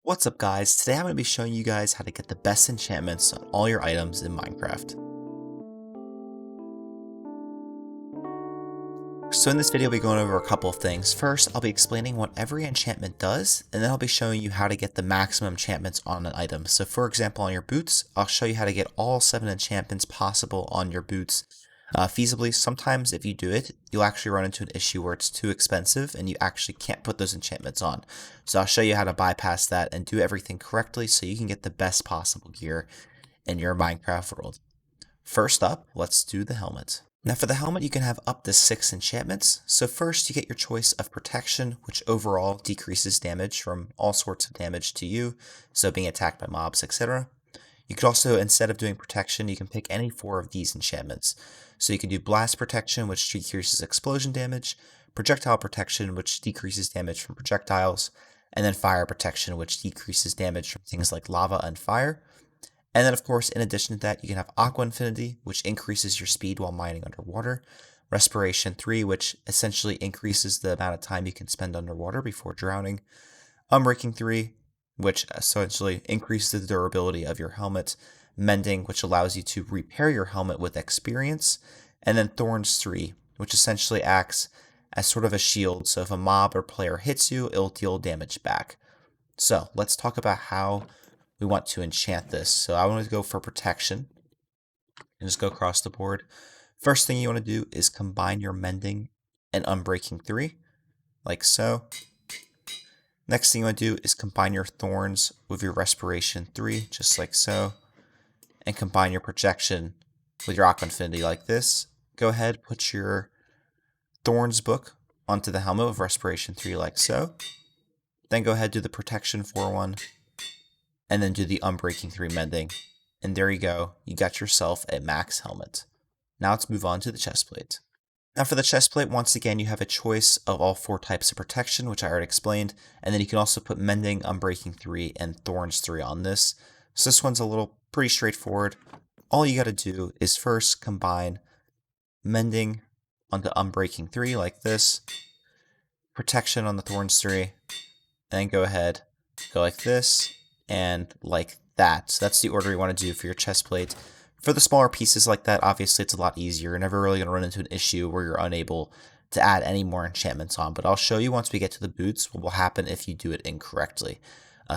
What's up guys, today I'm going to be showing you guys how to get the best enchantments on all your items in Minecraft. So in this video I'll be going over a couple of things. First, I'll be explaining what every enchantment does, and then I'll be showing you how to get the maximum enchantments on an item. So for example on your boots, I'll show you how to get all 7 enchantments possible on your boots feasibly. Sometimes if you do it, you'll actually run into an issue where it's too expensive and you actually can't put those enchantments on. So I'll show you how to bypass that and do everything correctly so you can get the best possible gear in your Minecraft world. First up, let's do the helmet. Now for the helmet you can have up to 6 enchantments. So first you get your choice of protection, which overall decreases damage from all sorts of damage to you, so being attacked by mobs, etc. You could also, instead of doing protection, you can pick any 4 of these enchantments. So you can do blast protection, which decreases explosion damage, projectile protection, which decreases damage from projectiles, and then fire protection, which decreases damage from things like lava and fire. And then of course, in addition to that, you can have Aqua Infinity, which increases your speed while mining underwater, Respiration 3, which essentially increases the amount of time you can spend underwater before drowning, Unbreaking 3, which essentially increases the durability of your helmet, Mending, which allows you to repair your helmet with experience, and then Thorns 3, which essentially acts as sort of a shield, so if a mob or player hits you, it'll deal damage back. So let's talk about how we want to enchant this. So I want to go for protection, and just go across the board. First thing you want to do is combine your Mending and Unbreaking 3, like so. Next thing you want to do is combine your Thorns with your Respiration 3, just like so. And combine your protection with your Aqua Infinity like this. Go ahead, put your Thorns book onto the helmet with Respiration 3 like so. Then go ahead, do the protection 4-1, and then do the Unbreaking 3 Mending. And there you go, you got yourself a max helmet. Now let's move on to the chestplate. Now for the chestplate, once again, you have a choice of all 4 types of protection, which I already explained, and then you can also put Mending, Unbreaking 3, and Thorns 3 on this. So this one's pretty straightforward. All you gotta do is first combine Mending onto Unbreaking 3 like this, protection on the Thorns 3, and then go ahead, go like this, and like that. So that's the order you want to do for your chestplate. For the smaller pieces like that, obviously it's a lot easier. You're never really going to run into an issue where you're unable to add any more enchantments on, but I'll show you once we get to the boots what will happen if you do it incorrectly.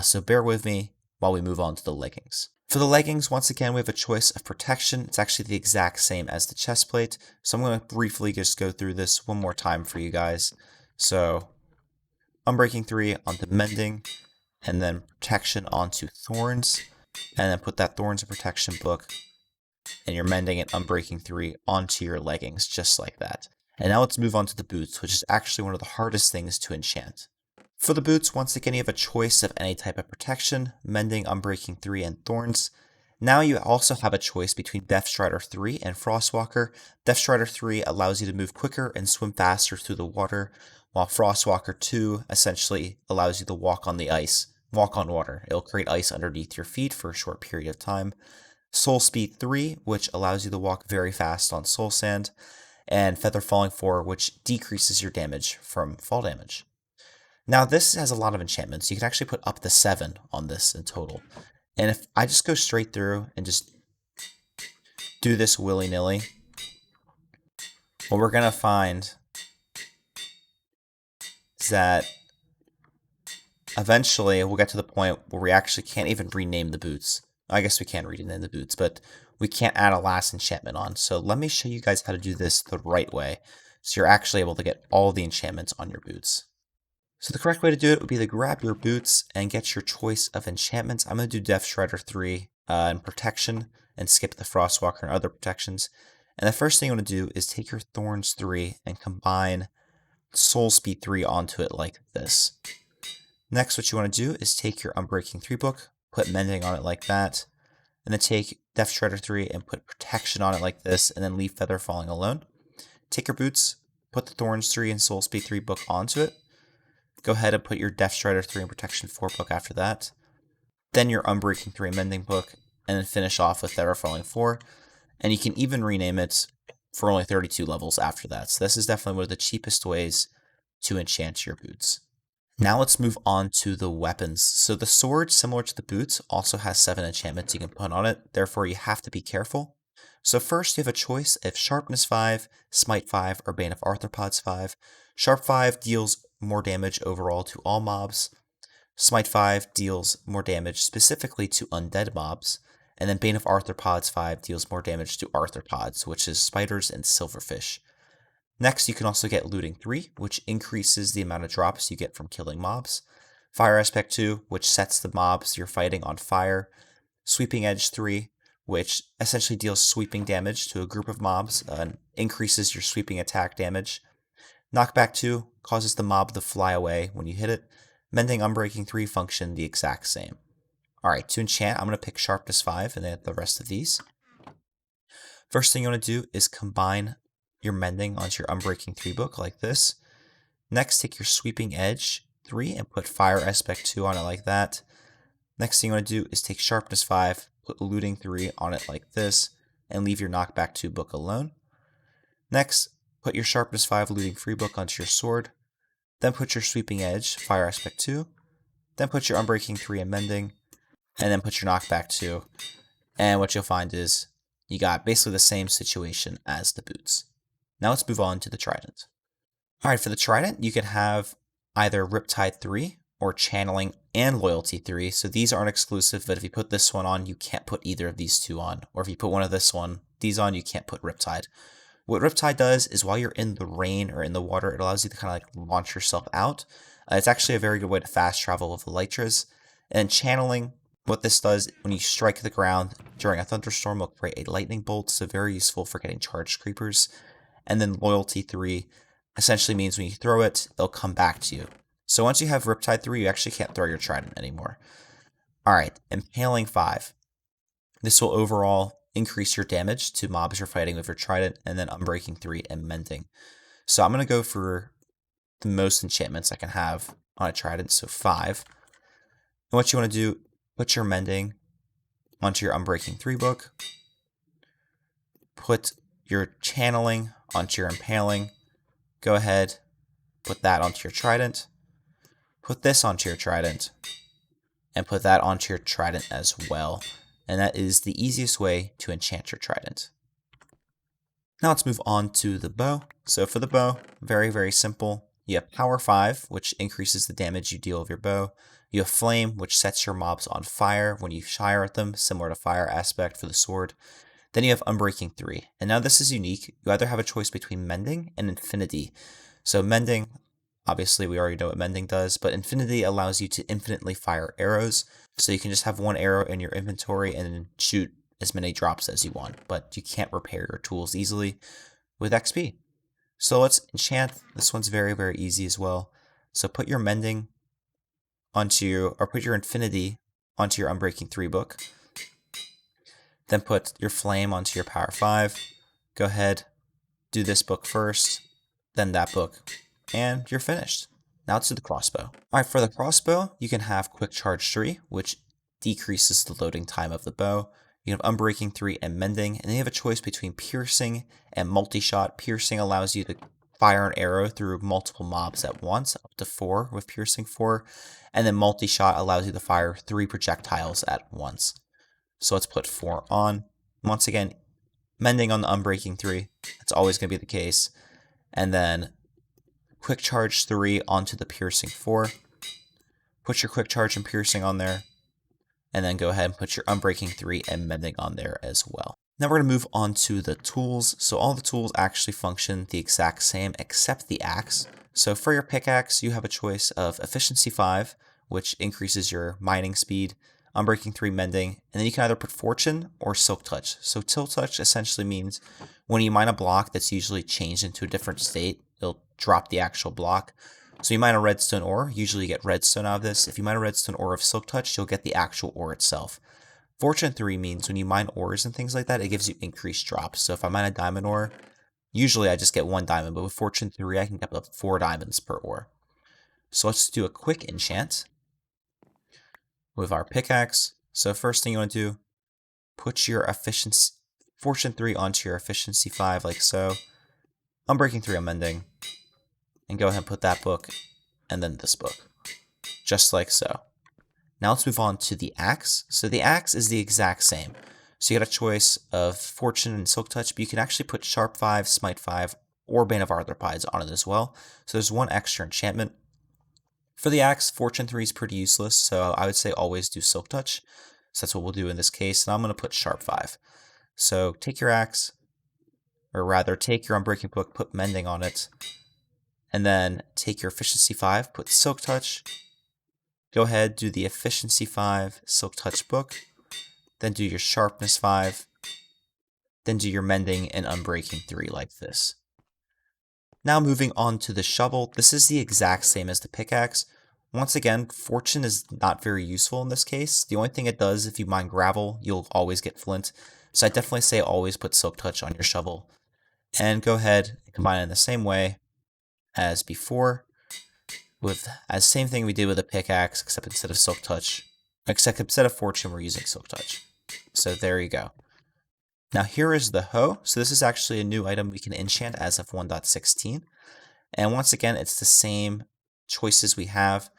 So bear with me while we move on to the leggings. For the leggings, once again, we have a choice of protection. It's actually the exact same as the chestplate. So I'm going to briefly just go through this one more time for you guys. So Unbreaking 3 onto Mending, and then protection onto Thorns, and then put that Thorns and protection book and your Mending and Unbreaking 3 onto your leggings, just like that. And now let's move on to the boots, which is actually one of the hardest things to enchant. For the boots, once again, you have a choice of any type of protection, Mending, Unbreaking 3, and Thorns. Now you also have a choice between Deathstrider 3 and Frostwalker. Deathstrider 3 allows you to move quicker and swim faster through the water, while Frostwalker 2 essentially allows you to walk on water. It'll create ice underneath your feet for a short period of time. Soul Speed 3, which allows you to walk very fast on soul sand, and Feather Falling 4, which decreases your damage from fall damage. Now this has a lot of enchantments. You can actually put up to 7 on this in total. And if I just go straight through and just do this willy-nilly, what we're going to find is that eventually we'll get to the point where we actually can't even rename the boots. I guess we can rename the boots, but we can't add a last enchantment on. So let me show you guys how to do this the right way, so you're actually able to get all the enchantments on your boots. So the correct way to do it would be to grab your boots and get your choice of enchantments. I'm going to do Deathstrider 3 and protection and skip the Frostwalker and other protections. And the first thing you want to do is take your Thorns 3 and combine Soul Speed 3 onto it like this. Next, what you want to do is take your Unbreaking 3 book, put Mending on it like that, and then take Deathstrider 3 and put protection on it like this, and then leave Feather Falling alone. Take your boots, put the Thorns 3 and Soul Speed 3 book onto it. Go ahead and put your Deathstrider 3 and Protection 4 book after that. Then your Unbreaking 3 Mending book, and then finish off with Feather Falling 4. And you can even rename it for only 32 levels after that. So this is definitely one of the cheapest ways to enchant your boots. Now let's move on to the weapons. So the sword, similar to the boots, also has 7 enchantments you can put on it, therefore you have to be careful. So first you have a choice of Sharpness 5, Smite 5, or Bane of Arthropods 5. Sharp 5 deals more damage overall to all mobs. Smite 5 deals more damage specifically to undead mobs. And then Bane of Arthropods 5 deals more damage to arthropods, which is spiders and silverfish. Next, you can also get Looting 3, which increases the amount of drops you get from killing mobs. Fire Aspect 2, which sets the mobs you're fighting on fire. Sweeping Edge 3, which essentially deals sweeping damage to a group of mobs and increases your sweeping attack damage. Knockback 2 causes the mob to fly away when you hit it. Mending Unbreaking 3 function the exact same. Alright, to enchant, I'm going to pick Sharpness 5 and then the rest of these. First thing you want to do is combine your Mending onto your Unbreaking 3 book like this. Next, take your Sweeping Edge 3 and put Fire Aspect 2 on it like that. Next thing you want to do is take Sharpness 5, put Looting 3 on it like this, and leave your Knockback 2 book alone. Next, put your Sharpness 5 Looting 3 book onto your sword. Then put your Sweeping Edge, Fire Aspect 2. Then put your Unbreaking 3 and Mending. And then put your Knockback 2. And what you'll find is you got basically the same situation as the boots. Now let's move on to the Trident. Alright, for the Trident, you can have either Riptide 3 or Channeling and Loyalty 3. So these aren't exclusive, but if you put this one on, you can't put either of these two on. Or if you put one of these on, you can't put Riptide. What Riptide does is while you're in the rain or in the water, it allows you to kind of like launch yourself out. It's actually a very good way to fast travel with Elytras. And Channeling, what this does, when you strike the ground during a thunderstorm, will create a lightning bolt, so very useful for getting charged creepers. And then Loyalty 3 essentially means when you throw it, it'll come back to you. So once you have Riptide 3, you actually can't throw your Trident anymore. Alright, Impaling 5. This will overall increase your damage to mobs you're fighting with your Trident, and then Unbreaking 3 and Mending. So I'm going to go for the most enchantments I can have on a Trident, so 5. And what you want to do, put your Mending onto your Unbreaking 3 book. Put your Channeling onto your Impaling. Go ahead, put that onto your Trident. Put this onto your Trident. And put that onto your Trident as well. And that is the easiest way to enchant your Trident. Now let's move on to the bow. So for the bow, very, very simple. You have Power 5, which increases the damage you deal with your bow. You have Flame, which sets your mobs on fire when you fire at them, similar to Fire Aspect for the sword. Then you have Unbreaking 3. And now this is unique. You either have a choice between Mending and Infinity. So Mending, obviously we already know what Mending does, but Infinity allows you to infinitely fire arrows. So you can just have one arrow in your inventory and then shoot as many drops as you want. But you can't repair your tools easily with XP. So let's enchant. This one's very, very easy as well. So put your Mending put your Infinity onto your Unbreaking 3 book. Then put your Flame onto your Power 5. Go ahead, do this book first, then that book, and you're finished. Now to the crossbow. Alright, for the crossbow, you can have Quick Charge 3, which decreases the loading time of the bow. You have Unbreaking 3 and Mending, and then you have a choice between Piercing and Multi-Shot. Piercing allows you to fire an arrow through multiple mobs at once, up to 4 with Piercing 4, and then Multi-Shot allows you to fire 3 projectiles at once. So let's put 4 on. Once again, Mending on the Unbreaking 3. That's always going to be the case. And then Quick Charge 3 onto the Piercing 4. Put your Quick Charge and Piercing on there. And then go ahead and put your Unbreaking 3 and Mending on there as well. Now we're going to move on to the tools. So all the tools actually function the exact same except the axe. So for your pickaxe, you have a choice of Efficiency 5, which increases your mining speed. Unbreaking 3 Mending, and then you can either put Fortune or Silk Touch. So Tilt Touch essentially means when you mine a block that's usually changed into a different state, it'll drop the actual block. So you mine a redstone ore, usually you get redstone out of this. If you mine a redstone ore of Silk Touch, you'll get the actual ore itself. Fortune 3 means when you mine ores and things like that, it gives you increased drops. So if I mine a diamond ore, usually I just get 1 diamond, but with Fortune 3, I can get up to 4 diamonds per ore. So let's do a quick enchant with our pickaxe. So first thing you want to do, put your Fortune 3 onto your Efficiency 5 like so. Unbreaking 3 on Mending. And go ahead and put that book and then this book. just like so. Now let's move on to the axe. So the axe is the exact same. So you got a choice of Fortune and Silk Touch, but you can actually put Sharp 5, Smite 5, or Bane of Arthropods on it as well. So there's one extra enchantment. For the axe, Fortune 3 is pretty useless, so I would say always do Silk Touch. So that's what we'll do in this case, and I'm going to put Sharp 5. So take your axe, or rather take your Unbreaking Book, put Mending on it, and then take your Efficiency 5, put Silk Touch. Go ahead, do the Efficiency 5, Silk Touch book, then do your Sharpness 5, then do your Mending and Unbreaking 3 like this. Now moving on to the shovel, this is the exact same as the pickaxe. Once again, Fortune is not very useful in this case. The only thing it does, if you mine gravel, you'll always get flint. So I definitely say always put Silk Touch on your shovel. And go ahead and combine it in the same way as before. With as same thing we did with a pickaxe, except instead of Fortune, we're using Silk Touch. So there you go. Now here is the hoe. So this is actually a new item we can enchant as of 1.16. And once again, it's the same choices we have.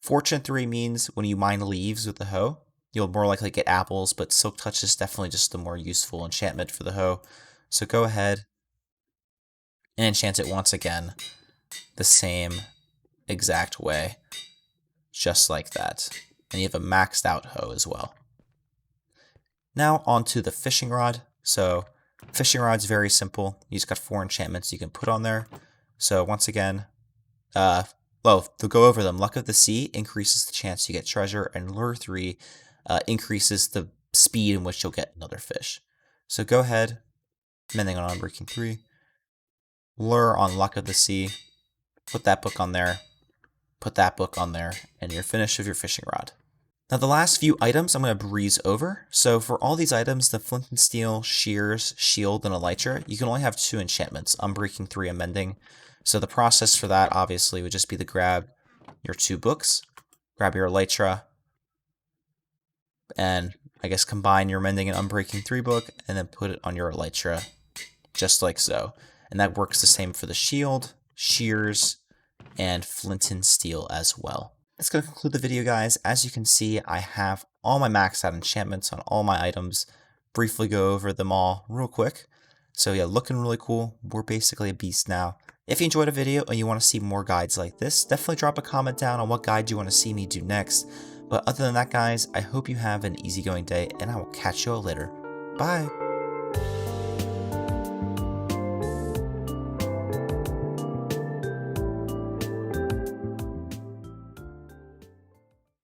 Fortune 3 means when you mine leaves with the hoe, you'll more likely get apples, but Silk Touch is definitely just the more useful enchantment for the hoe. So go ahead and enchant it once again the same exact way, just like that. And you have a maxed out hoe as well. Now onto the fishing rod. So fishing rod's very simple. You just got 4 enchantments you can put on there. So once again, to go over them, Luck of the Sea increases the chance you get treasure, and Lure 3 increases the speed in which you'll get another fish. So go ahead, Mending on Unbreaking 3, Lure on Luck of the Sea, put that book on there, put that book on there, and you're finished with your fishing rod. Now the last few items I'm going to breeze over. So for all these items, the Flint and Steel, Shears, Shield, and Elytra, you can only have 2 enchantments, Unbreaking 3 and Mending. So the process for that obviously would just be to grab your 2 books, grab your Elytra, and I guess combine your Mending and Unbreaking 3 book, and then put it on your Elytra, just like so. And that works the same for the Shield, Shears, and Flint and Steel as well. That's going to conclude the video, guys. As you can see, I have all my maxed out enchantments on all my items. Briefly go over them all real quick. So yeah, looking really cool. We're basically a beast now. If you enjoyed the video and you want to see more guides like this, definitely drop a comment down on what guide you want to see me do next. But other than that, guys, I hope you have an easygoing day, and I will catch you all later. Bye!